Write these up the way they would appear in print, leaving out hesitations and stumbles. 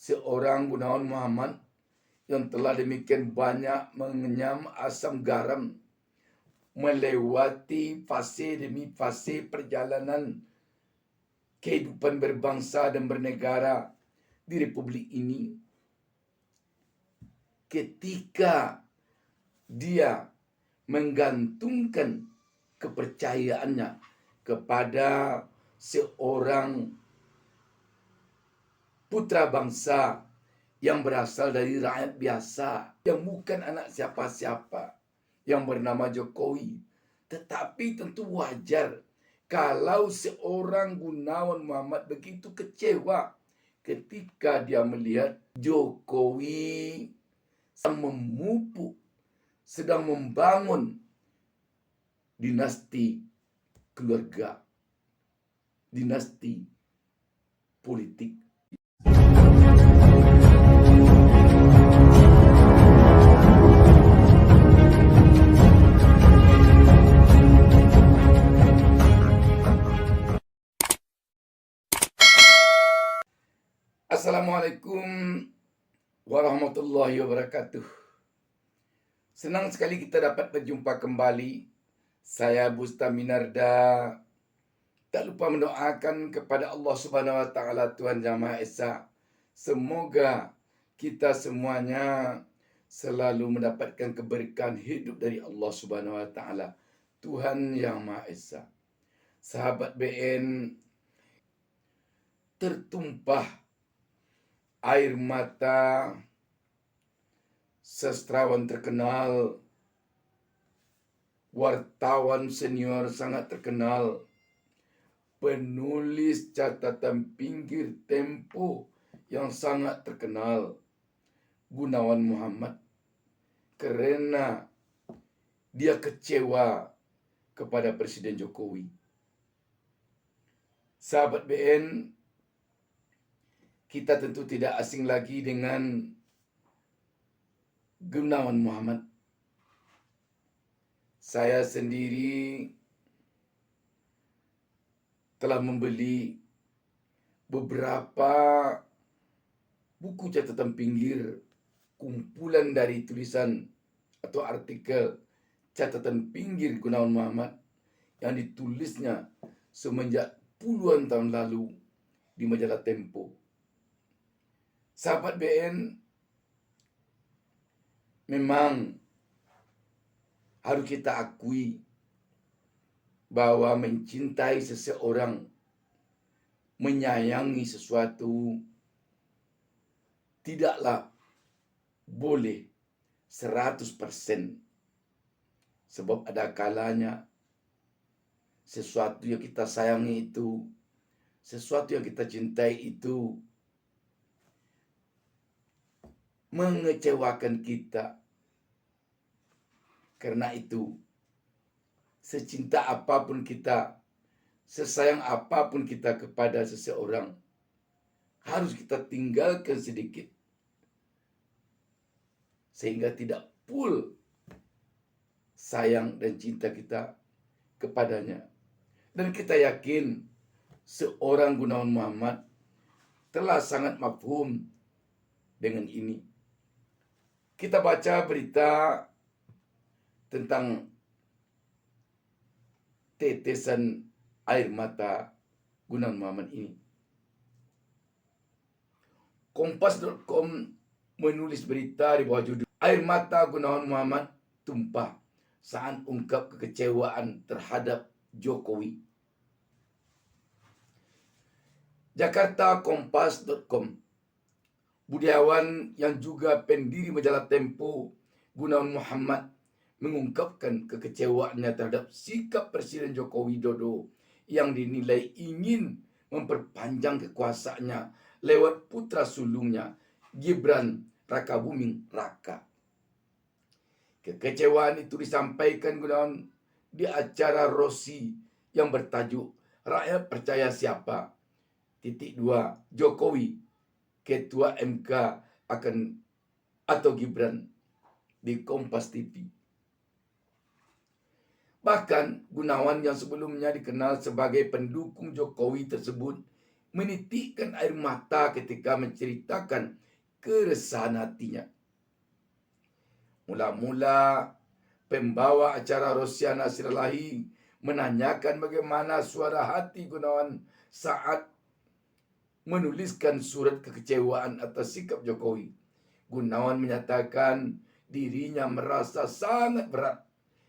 seorang Gunawan Muhammad yang telah demikian banyak mengenyam asam garam melewati fase demi fase perjalanan kehidupan berbangsa dan bernegara di Republik ini. Ketika dia menggantungkan kepercayaannya kepada seorang putra bangsa yang berasal dari rakyat biasa, yang bukan anak siapa-siapa, yang bernama Jokowi. Tetapi tentu wajar kalau seorang Gunawan Muhammad begitu kecewa ketika dia melihat Jokowi sedang memupuk, sedang membangun dinasti keluarga, dinasti politik. Assalamualaikum warahmatullahi wabarakatuh. Senang sekali kita dapat berjumpa kembali. Saya Busta Minarda. Tak lupa mendoakan kepada Allah Subhanahu wa taala, Tuhan Yang Maha Esa, semoga kita semuanya selalu mendapatkan keberkahan hidup dari Allah Subhanahu wa taala, Tuhan Yang Maha Esa. Sahabat BN, tertumpah air mata sastrawan terkenal, wartawan senior sangat terkenal, penulis catatan pinggir Tempo yang sangat terkenal, Gunawan Muhammad, karena dia kecewa kepada Presiden Jokowi. Sahabat BN, kita tentu tidak asing lagi dengan Gunawan Muhammad. Saya sendiri telah membeli beberapa buku catatan pinggir, kumpulan dari tulisan atau artikel catatan pinggir Gunawan Muhammad yang ditulisnya semenjak puluhan tahun lalu di majalah Tempo. Sahabat BN, memang harus kita akui bahwa mencintai seseorang, menyayangi sesuatu tidaklah boleh 100%. Sebab ada kalanya sesuatu yang kita sayangi itu, sesuatu yang kita cintai itu mengecewakan kita. Karena itu, secinta apapun kita, sesayang apapun kita kepada seseorang, harus kita tinggalkan sedikit, sehingga tidak full sayang dan cinta kita kepadanya. Dan kita yakin seorang Gunawan Muhammad telah sangat mafhum dengan ini. Kita baca berita tentang tetesan air mata Gunawan Muhammad ini. Kompas.com menulis berita di bawah judul "Air mata Gunawan Muhammad tumpah saat ungkap kekecewaan terhadap Jokowi." Jakarta, Kompas.com. Budayawan yang juga pendiri majalah Tempo, Gunawan Muhammad, mengungkapkan kekecewaannya terhadap sikap Presiden Joko Widodo yang dinilai ingin memperpanjang kekuasaannya lewat putra sulungnya, Gibran Rakabuming Raka. Kekecewaan itu disampaikan Gunawan di acara Rossi yang bertajuk "Rakyat Percaya Siapa? 2. Jokowi Ketua MK akan atau Gibran" di Kompas TV. Bahkan Gunawan yang sebelumnya dikenal sebagai pendukung Jokowi tersebut menitikkan air mata ketika menceritakan keresahan hatinya. Mula-mula pembawa acara Rosiana Sirlahi menanyakan bagaimana suara hati Gunawan saat menuliskan surat kekecewaan atas sikap Jokowi. Gunawan menyatakan dirinya merasa sangat berat.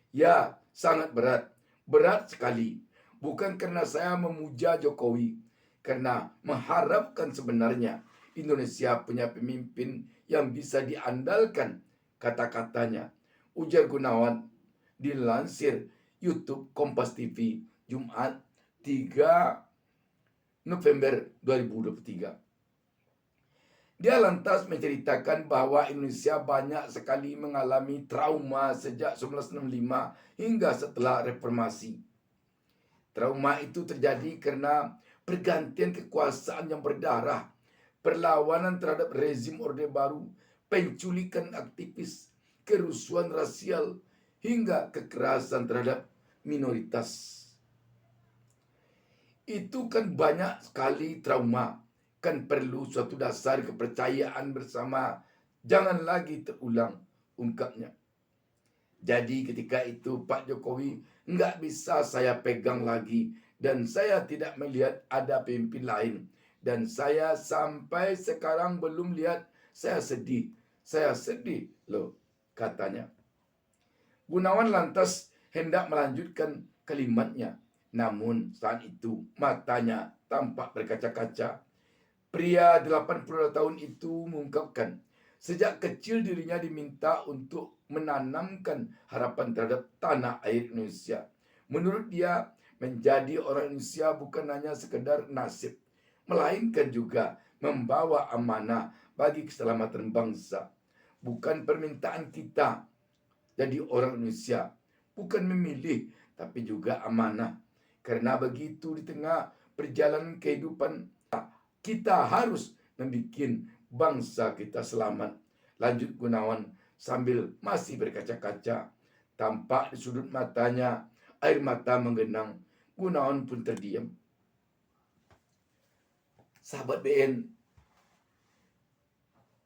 Ya, sangat berat. Berat sekali. Bukan karena saya memuja Jokowi, karena mengharapkan sebenarnya Indonesia punya pemimpin yang bisa diandalkan, kata-katanya. Ujar Gunawan dilansir YouTube Kompas TV Jumat 3 November 2023. Dia lantas menceritakan bahwa Indonesia banyak sekali mengalami trauma sejak 1965 hingga setelah reformasi. Trauma itu terjadi karena pergantian kekuasaan yang berdarah, perlawanan terhadap rezim Orde Baru, penculikan aktivis, kerusuhan rasial, hingga kekerasan terhadap minoritas. Itu kan banyak sekali trauma, kan perlu suatu dasar kepercayaan bersama, jangan lagi terulang, ungkapnya. Jadi ketika itu Pak Jokowi nggak bisa saya pegang lagi, dan saya tidak melihat ada pemimpin lain. Dan saya sampai sekarang belum lihat, saya sedih loh, katanya. Gunawan lantas hendak melanjutkan kalimatnya. Namun saat itu matanya tampak berkaca-kaca. Pria 82 tahun itu mengungkapkan, sejak kecil dirinya diminta untuk menanamkan harapan terhadap tanah air Indonesia. Menurut dia, menjadi orang Indonesia bukan hanya sekedar nasib, melainkan juga membawa amanah bagi keselamatan bangsa. Bukan permintaan kita jadi orang Indonesia, bukan memilih, tapi juga amanah. Karena begitu di tengah perjalanan kehidupan, kita harus membuat bangsa kita selamat. Lanjut Gunawan sambil masih berkaca-kaca. Tampak di sudut matanya air mata menggenang. Gunawan pun terdiam. Sahabat BN,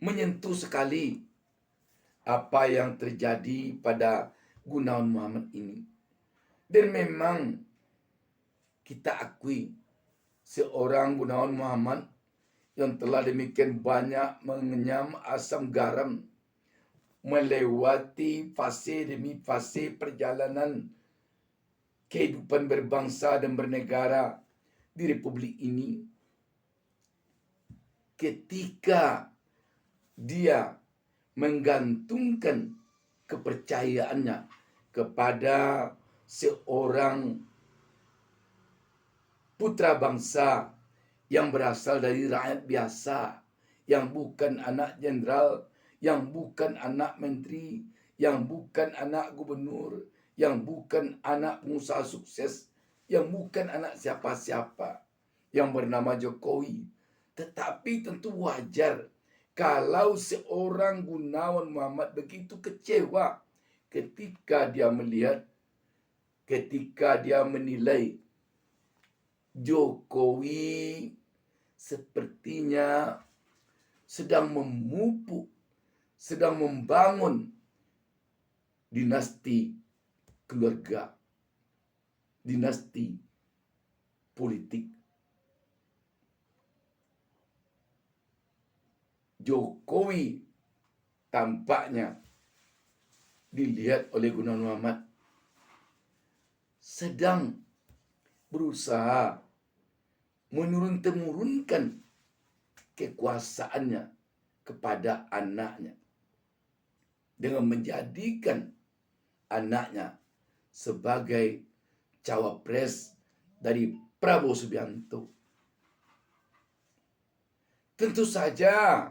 menyentuh sekali apa yang terjadi pada Gunawan Muhammad ini. Dan memang kita akui seorang Gunawan Muhammad yang telah demikian banyak mengenyam asam garam, melewati fase demi fase perjalanan kehidupan berbangsa dan bernegara di Republik ini. Ketika dia menggantungkan kepercayaannya kepada seorang putra bangsa yang berasal dari rakyat biasa, yang bukan anak jenderal, yang bukan anak menteri, yang bukan anak gubernur, yang bukan anak pengusaha sukses, yang bukan anak siapa-siapa, yang bernama Jokowi. Tetapi tentu wajar kalau seorang Gunawan Muhammad begitu kecewa ketika dia melihat, ketika dia menilai Jokowi sepertinya sedang memupuk, sedang membangun dinasti keluarga, dinasti politik. Jokowi tampaknya dilihat oleh Gunawan Muhammad sedang berusaha menurunkan kekuasaannya kepada anaknya dengan menjadikan anaknya sebagai cawapres dari Prabowo Subianto. Tentu saja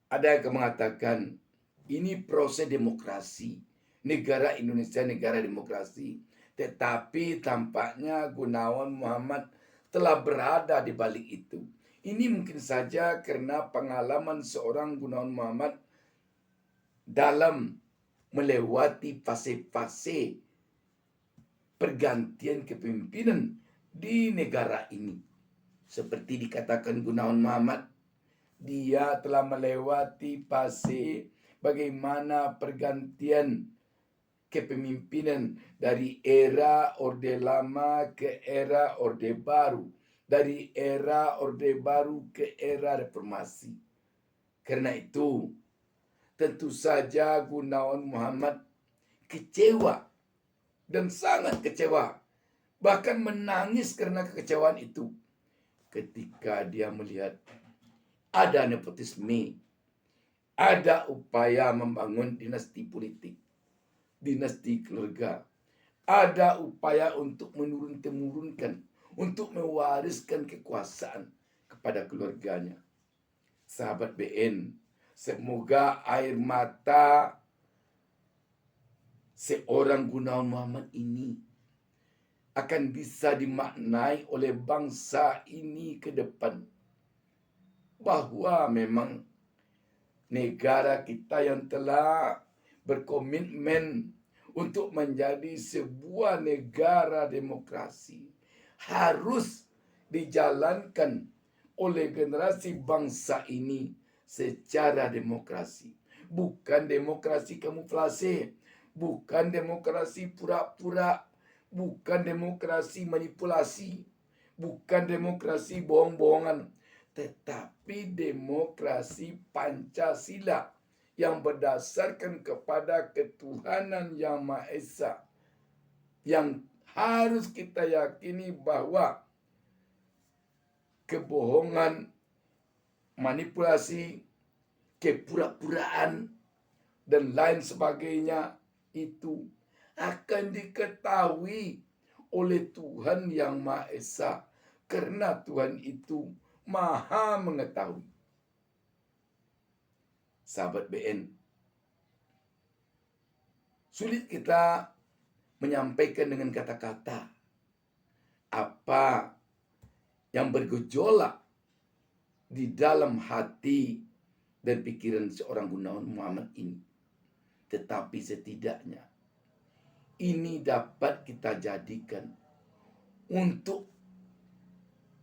ada yang mengatakan ini proses demokrasi. Negara Indonesia negara demokrasi. Tetapi tampaknya Gunawan Muhammad telah berada di balik itu. Ini mungkin saja karena pengalaman seorang Gunawan Muhammad dalam melewati fase-fase pergantian kepemimpinan di negara ini. Seperti dikatakan Gunawan Muhammad, dia telah melewati fase bagaimana pergantian kepemimpinan dari era Orde Lama ke era Orde Baru, dari era Orde Baru ke era Reformasi. Karena itu, tentu saja Gunawan Muhammad kecewa dan sangat kecewa, bahkan menangis karena kekecewaan itu ketika dia melihat ada nepotisme, ada upaya membangun dinasti politik, dinasti keluarga, ada upaya untuk menurun-temurunkan, untuk mewariskan kekuasaan kepada keluarganya. Sahabat BN, semoga air mata seorang Gunawan Muhammad ini akan bisa dimaknai oleh bangsa ini ke depan, bahwa memang negara kita yang telah berkomitmen untuk menjadi sebuah negara demokrasi harus dijalankan oleh generasi bangsa ini secara demokrasi. Bukan demokrasi kamuflase, bukan demokrasi pura-pura, bukan demokrasi manipulasi, bukan demokrasi bohong-bohongan, tetapi demokrasi Pancasila yang berdasarkan kepada ketuhanan Yang Maha Esa, yang harus kita yakini bahwa kebohongan, manipulasi, kepura-puraan, dan lain sebagainya itu akan diketahui oleh Tuhan Yang Maha Esa, karena Tuhan itu Maha mengetahui. Sahabat BN, sulit kita menyampaikan dengan kata-kata apa yang bergejolak di dalam hati dan pikiran seorang Gunawan Muhammad ini. Tetapi setidaknya ini dapat kita jadikan untuk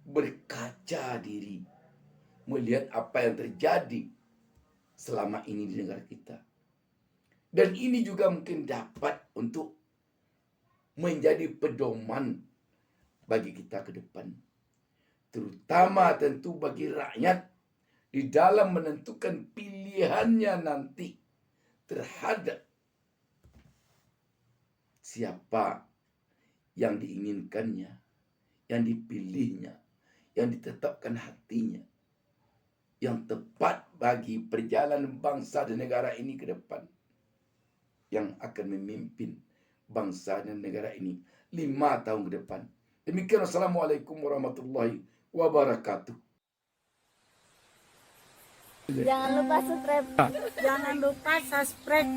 berkaca diri, melihat apa yang terjadi selama ini di negara kita. Dan ini juga mungkin dapat untuk menjadi pedoman bagi kita ke depan, terutama tentu bagi rakyat di dalam menentukan pilihannya nanti terhadap siapa yang diinginkannya, yang dipilihnya, yang ditetapkan hatinya, yang tepat bagi perjalanan bangsa dan negara ini ke depan, yang akan memimpin bangsa dan negara ini 5 tahun ke depan. Demikian, wassalamualaikum warahmatullahi wabarakatuh. Jangan lupa subscribe. Jangan lupa subscribe